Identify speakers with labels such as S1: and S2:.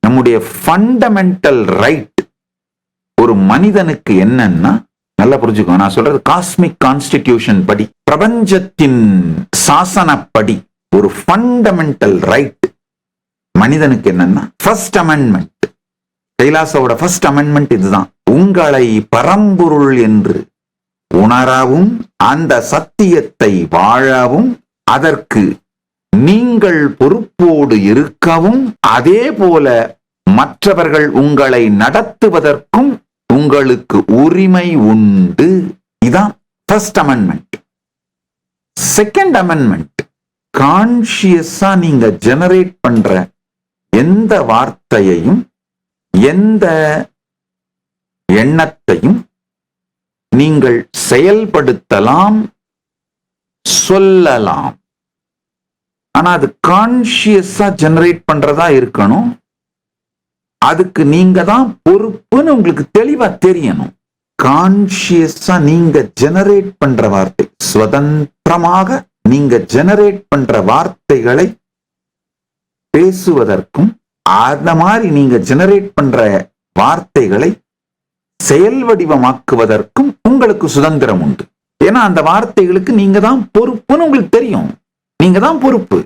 S1: நம்முடைய fundamental right ஒரு மனிதனுக்கு என்னன்னா, நல்லா புரிஞ்சுக்கோ, நான் சொல்றது காஸ்மிக் கான்ஸ்டிடியூஷன் படி, பிரபஞ்சத்தின் சாசனப்படி ஒரு ஃபண்டமெண்டல் ரைட் மனிதனுக்கு என்னன்னா, ஃபர்ஸ்ட் அமெண்ட்மெண்ட். கைலாசோட ஃபர்ஸ்ட் அமெண்ட்மெண்ட் இதுதான். உங்களை பரம்பொருள் என்று உணரவும், அந்த சத்தியத்தை வாழவும், அதற்கு நீங்கள் பொறுப்போடு இருக்கவும், அதே போல மற்றவர்கள் உங்களை நடத்துவதற்கும் உங்களுக்கு உரிமை உண்டு. இதான் ஃபர்ஸ்ட் அமெண்ட்மெண்ட். செகண்ட் அமெண்ட்மெண்ட், கான்சியஸா நீங்க ஜெனரேட் பண்ற எந்த வார்த்தையையும் எந்த எண்ணத்தையும் நீங்கள் செயல்படுத்தலாம், சொல்லலாம். ஆனா அது கான்சியஸா ஜெனரேட் பண்றதா இருக்கணும். அதுக்கு நீங்க தான் பொறுப்புன்னு உங்களுக்கு தெளிவா தெரியணும். கான்சியஸா நீங்க ஜெனரேட் பண்ற வார்த்தை, சுதந்திரமாக நீங்க ஜெனரேட் பண்ற வார்த்தைகளை பேசுவதற்கும், அந்த மாதிரி நீங்க ஜெனரேட் பண்ற வார்த்தைகளை செயல் வடிவமாக்குவதற்கும் உங்களுக்கு சுதந்திரம் உண்டு. ஏன்னா அந்த வார்த்தைகளுக்கு நீங்க தான் பொறுப்புன்னு உங்களுக்கு தெரியும். நீங்க தான் பொறுப்பு.